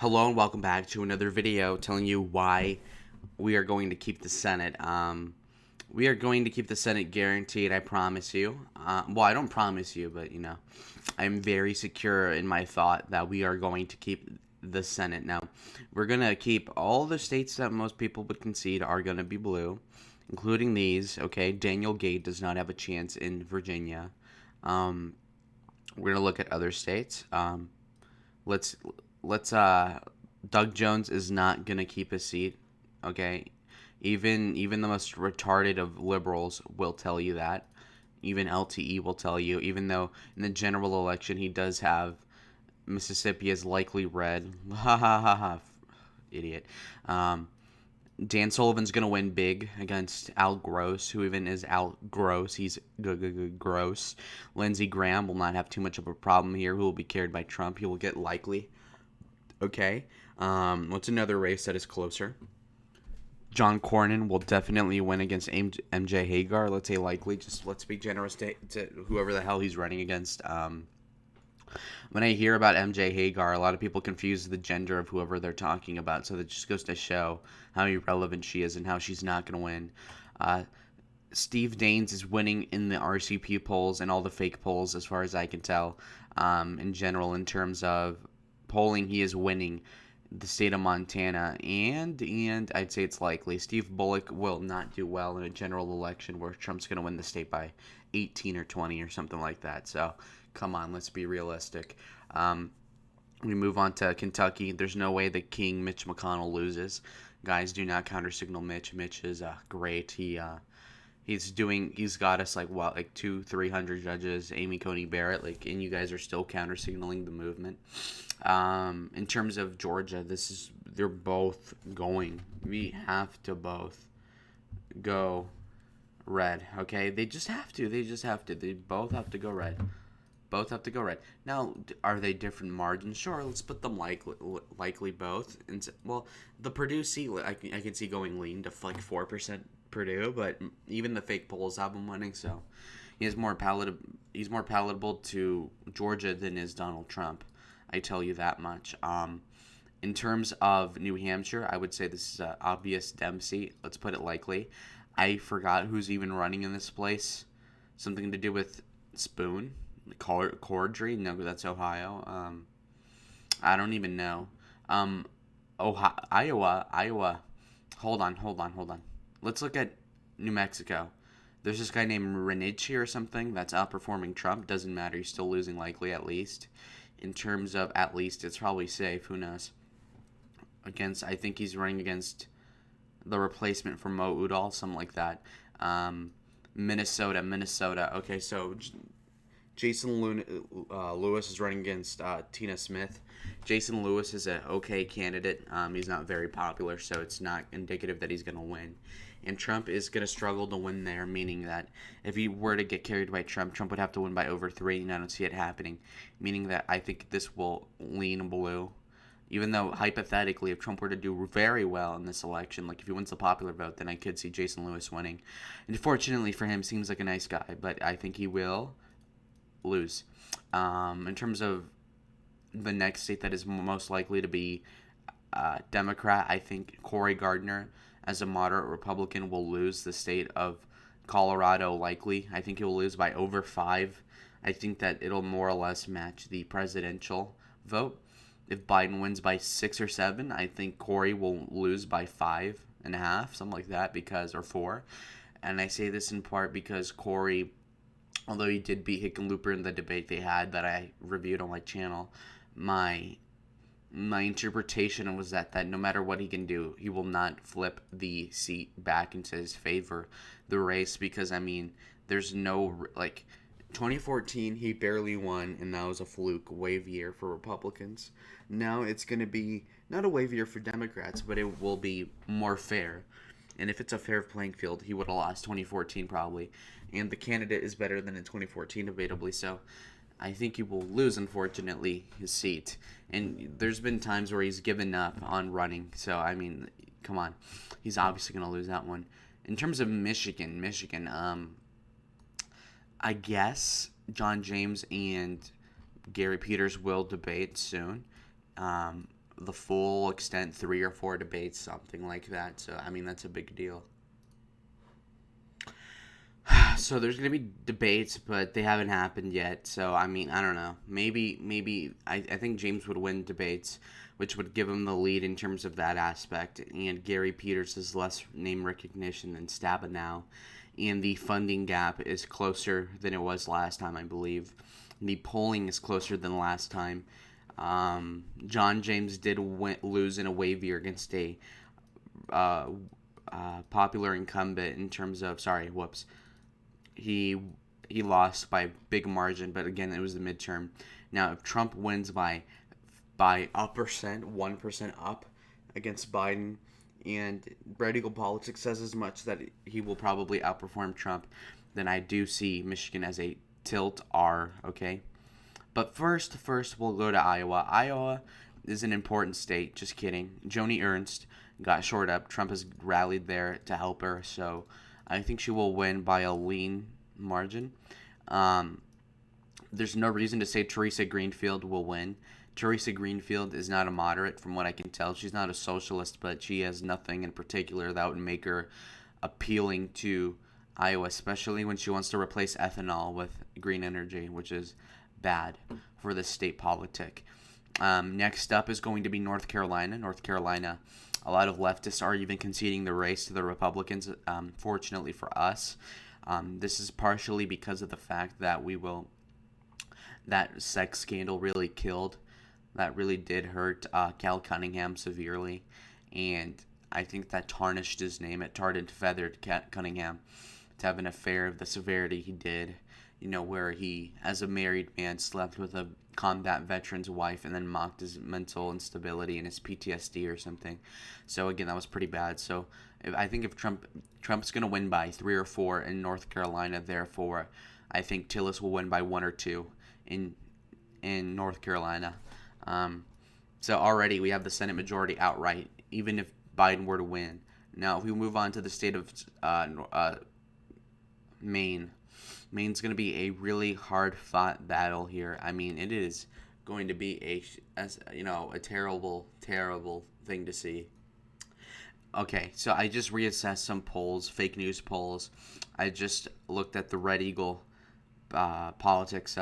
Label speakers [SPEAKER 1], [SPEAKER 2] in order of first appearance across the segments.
[SPEAKER 1] Hello and welcome back to another video telling you why we are going to keep the Senate. We are going to keep the Senate guaranteed, I promise you. Well, I don't promise you, but I'm very secure in my thought that we are going to keep the Senate. Now, we're going to keep all the states that most people would concede are going to be blue, including these, okay? Daniel Gate does not have a chance in Virginia. We're going to look at other states. Let's Doug Jones is not gonna keep his seat, okay? Even the most retarded of liberals will tell you that. Even LTE will tell you, even though in the general election he does have Mississippi is likely red. Ha ha ha ha, idiot. Dan Sullivan's gonna win big against Al Gross, who even is Al Gross. He's gross. Lindsey Graham will not have too much of a problem here. Who will be carried by Trump? He will get likely. Okay. What's another race that is closer? John Cornyn will definitely win against MJ Hagar. Let's say likely. Just let's be generous to whoever the hell he's running against. When I hear about MJ Hagar, a lot of people confuse the gender of whoever they're talking about. So that just goes to show how irrelevant she is and how she's not going to win. Steve Daines is winning in the RCP polls and all the fake polls, as far as I can tell. In general, in terms of polling, he is winning the state of Montana, and I'd say it's likely Steve Bullock will not do well in a general election where Trump's going to win the state by 18 or 20 or something like that. So, come on, let's be realistic. We move on to Kentucky. There's no way that King Mitch McConnell loses. Guys, do not counter signal Mitch. Mitch is great. He's got us like 200-300 judges, Amy Coney Barrett, and you guys are still counter signaling the movement. In terms of Georgia, they're both going. We have to both go red. Okay, they just have to. They both have to go red. Both have to go red. Now, are they different margins? Sure, let's put them likely both. And well, the Purdue seat, I can see going lean to like 4% Purdue, but even the fake polls have him winning, so he's more palatable to Georgia than is Donald Trump. I tell you that much. In terms of New Hampshire, I would say this is an obvious Dem seat. Let's put it likely. I forgot who's even running in this place. Something to do with Spoon. Cordry? No, that's Ohio. I don't even know. Iowa. Hold on. Let's look at New Mexico. There's this guy named Renichi or something that's outperforming Trump. Doesn't matter. He's still losing likely at least. In terms of at least, it's probably safe. Who knows? I think he's running against the replacement for Mo Udall, something like that. Minnesota. Okay, so Jason Lewis is running against Tina Smith. Jason Lewis is an okay candidate. He's not very popular, so it's not indicative that he's going to win. And Trump is going to struggle to win there, meaning that if he were to get carried by Trump would have to win by over 3, and I don't see it happening. Meaning that I think this will lean blue. Even though, hypothetically, if Trump were to do very well in this election, like if he wins the popular vote, then I could see Jason Lewis winning. And fortunately for him, seems like a nice guy, but I think he will lose. In terms of the next state that is most likely to be Democrat, I think Cory Gardner, as a moderate Republican, will lose the state of Colorado likely. I think he will lose by over 5. I think that it'll more or less match the presidential vote. If Biden wins by 6 or 7, I think Cory will lose by 5.5, something like that, or 4. And I say this in part because Cory, although he did beat Hickenlooper in the debate they had that I reviewed on my channel, my interpretation was that no matter what he can do, he will not flip the seat back into his favor, the race, because, there's no, 2014, he barely won, and that was a fluke wave year for Republicans. Now it's going to be not a wave year for Democrats, but it will be more fair. And if it's a fair playing field, he would have lost 2014 probably. And the candidate is better than in 2014, debatably. So I think he will lose, unfortunately, his seat. And there's been times where he's given up on running. So, come on. He's obviously going to lose that one. In terms of Michigan, I guess John James and Gary Peters will debate soon. the full extent 3 or 4 debates, something like that. So I mean, that's a big deal. So there's gonna be debates, but they haven't happened yet. So I mean, I don't know. Maybe I think James would win debates, which would give him the lead in terms of that aspect. And Gary Peters has less name recognition than Stabenow, and the funding gap is closer than it was last time, I believe. The polling is closer than last time. John James did lose in a wave year against a popular incumbent in terms of he lost by a big margin, but again, it was the midterm. Now, if Trump wins by a 1% up against Biden, and Brad Eagle Politics says as much that he will probably outperform Trump, then I do see Michigan as a tilt R, okay? But first we'll go to Iowa. Iowa is an important state. Just kidding. Joni Ernst got shored up. Trump has rallied there to help her, so I think she will win by a lean margin. There's no reason to say Teresa Greenfield will win. Teresa Greenfield is not a moderate, from what I can tell. She's not a socialist, but she has nothing in particular that would make her appealing to Iowa, especially when she wants to replace ethanol with green energy, which is bad for the state politic. Next up is going to be North Carolina. North Carolina, a lot of leftists are even conceding the race to the Republicans, fortunately for us. This is partially because of the fact that that sex scandal really killed. That really did hurt Cal Cunningham severely, and I think that tarnished his name. It tarred and feathered Cunningham to have an affair of the severity he did, where he, as a married man, slept with a combat veteran's wife and then mocked his mental instability and his PTSD or something. So again, that was pretty bad. So I think if Trump's going to win by 3 or 4 in North Carolina, therefore I think Tillis will win by 1 or 2 in North Carolina. So already we have the Senate majority outright, even if Biden were to win. Now, if we move on to the state of Maine, Maine's going to be a really hard-fought battle here. I mean, it is going to be a terrible, terrible thing to see. Okay, so I just reassessed some polls, fake news polls. I just looked at the Red Eagle Politics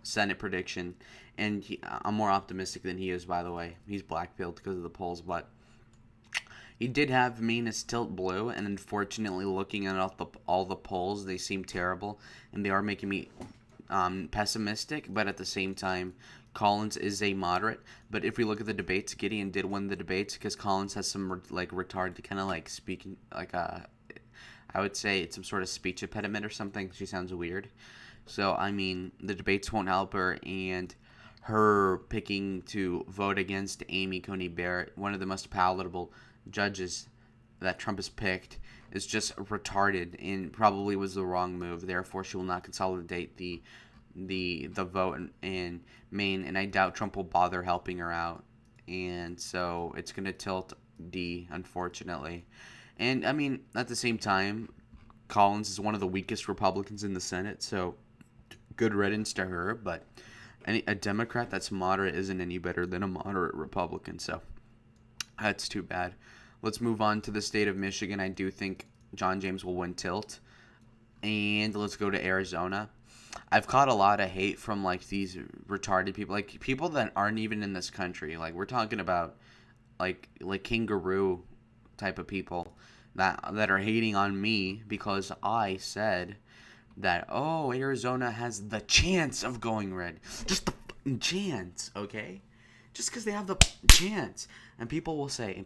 [SPEAKER 1] Senate prediction, and I'm more optimistic than he is, by the way. He's black-pilled because of the polls, but he did have Maine as tilt blue, and unfortunately, looking at all the polls, they seem terrible, and they are making me pessimistic, but at the same time, Collins is a moderate. But if we look at the debates, Gideon did win the debates because Collins has some retarded kind of speaking, I would say it's some sort of speech impediment or something. She sounds weird. So, I mean, the debates won't help her, and her picking to vote against Amy Coney Barrett, one of the most palatable judges that Trump has picked, is just retarded and probably was the wrong move. Therefore, she will not consolidate the vote in Maine, and I doubt Trump will bother helping her out. And so it's going to tilt D, unfortunately. And, I mean, at the same time, Collins is one of the weakest Republicans in the Senate, so good riddance to her, but a Democrat that's moderate isn't any better than a moderate Republican, so that's too bad. Let's move on to the state of Michigan. I do think John James will win tilt. And let's go to Arizona. I've caught a lot of hate from these retarded people, people that aren't even in this country. We're talking about like kangaroo type of people that are hating on me because I said that, Arizona has the chance of going red. Just the fucking chance, okay? Just because they have the chance. And people will say,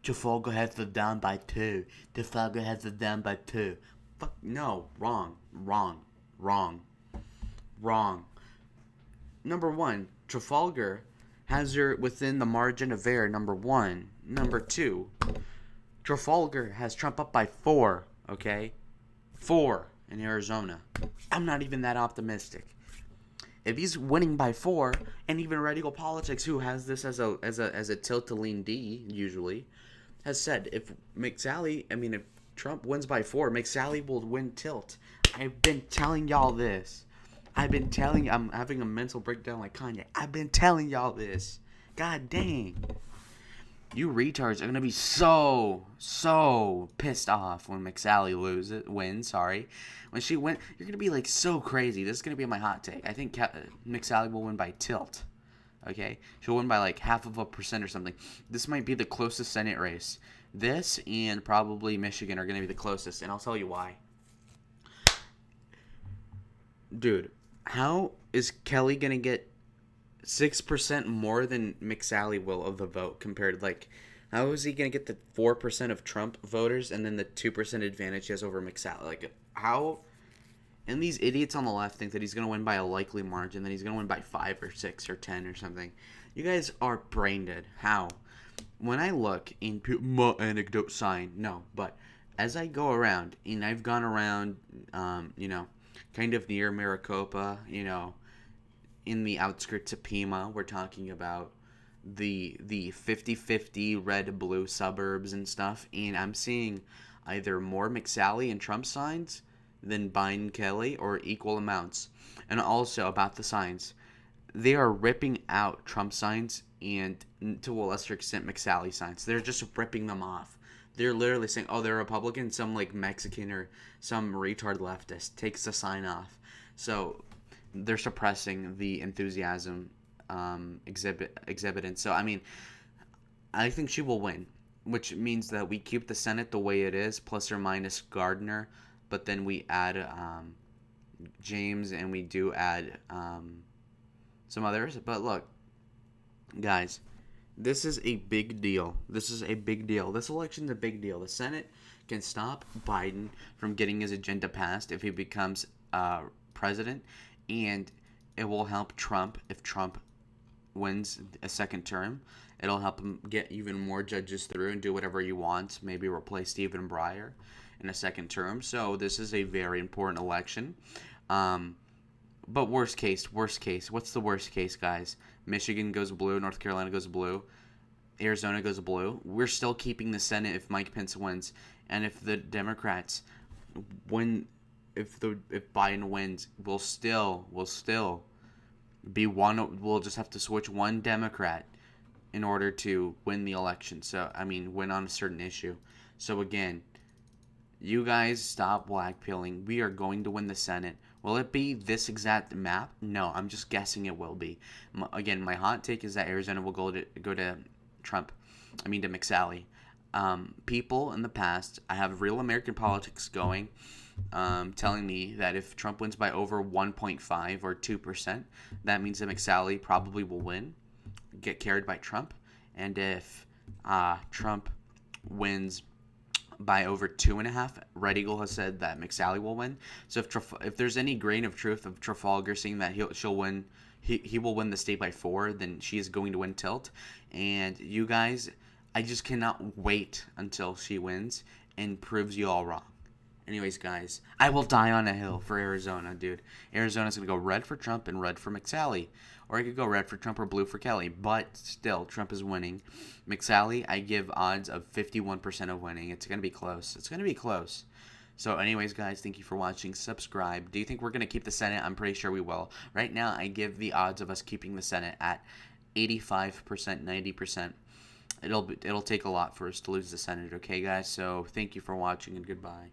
[SPEAKER 1] Trafalgar has the down by 2. Trafalgar has the down by 2. Fuck, no, wrong. Number 1, Trafalgar has her within the margin of error, number 1. Number 2, Trafalgar has Trump up by 4, okay? 4 in Arizona. I'm not even that optimistic. If he's winning by 4, and even Red Eagle Politics, who has this as a tilt to lean D usually, has said if Trump wins by 4, McSally will win tilt. I've been telling y'all this. I've been telling you, I'm having a mental breakdown like Kanye. I've been telling y'all this. God dang. You retards are gonna be so pissed off when McSally wins. Sorry, when she wins, you're gonna be like so crazy. This is gonna be my hot take. I think McSally will win by tilt. Okay, she'll win by like 0.5% or something. This might be the closest Senate race. This and probably Michigan are gonna be the closest, and I'll tell you why. Dude, how is Kelly gonna get 6% more than McSally will of the vote compared, like, how is he going to get the 4% of Trump voters and then the 2% advantage he has over McSally? Like, how? And these idiots on the left think that he's going to win by a likely margin, that he's going to win by 5 or 6 or 10 or something. You guys are brain dead. How? When I look in my anecdote sign, no, but as I go around, and I've gone around, kind of near Maricopa, in the outskirts of Pima, we're talking about the 50-50 red-blue suburbs and stuff, and I'm seeing either more McSally and Trump signs than Biden Kelly, or equal amounts. And also about the signs, they are ripping out Trump signs and, to a lesser extent, McSally signs. They're just ripping them off. They're literally saying, oh, they're Republican, some like Mexican or some retard leftist takes the sign off. So they're suppressing the enthusiasm exhibited. So, I mean, I think she will win, which means that we keep the Senate the way it is, plus or minus Gardner, but then we add James, and we do add some others. But look, guys, this is a big deal. This election's a big deal. The Senate can stop Biden from getting his agenda passed if he becomes president, and it will help Trump if Trump wins a second term. It'll help him get even more judges through and do whatever he wants, maybe replace Stephen Breyer in a second term. So this is a very important election. But worst case, what's the worst case, guys? Michigan goes blue, North Carolina goes blue, Arizona goes blue. We're still keeping the Senate if Mike Pence wins, and if the Democrats win. If Biden wins, we'll still be one. We'll just have to switch one Democrat in order to win the election. So, I mean, win on a certain issue. So again, you guys stop blackpilling. We are going to win the Senate. Will it be this exact map? No, I'm just guessing it will be. Again, my hot take is that Arizona will go to Trump. I mean to McSally. People in the past, I have real American politics going, telling me that if Trump wins by over 1.5 or 2%, that means that McSally probably will win, get carried by Trump. And if Trump wins by over 2.5, Red Eagle has said that McSally will win. So if there's any grain of truth of Trafalgar saying that she'll win, he will win the state by 4, then she is going to win tilt. And you guys, I just cannot wait until she wins and proves you all wrong. Anyways, guys, I will die on a hill for Arizona, dude. Arizona's going to go red for Trump and red for McSally. Or I could go red for Trump or blue for Kelly. But still, Trump is winning. McSally, I give odds of 51% of winning. It's going to be close. So anyways, guys, thank you for watching. Subscribe. Do you think we're going to keep the Senate? I'm pretty sure we will. Right now, I give the odds of us keeping the Senate at 85%, 90%. It'll take a lot for us to lose the Senate, okay, guys? So thank you for watching, and goodbye.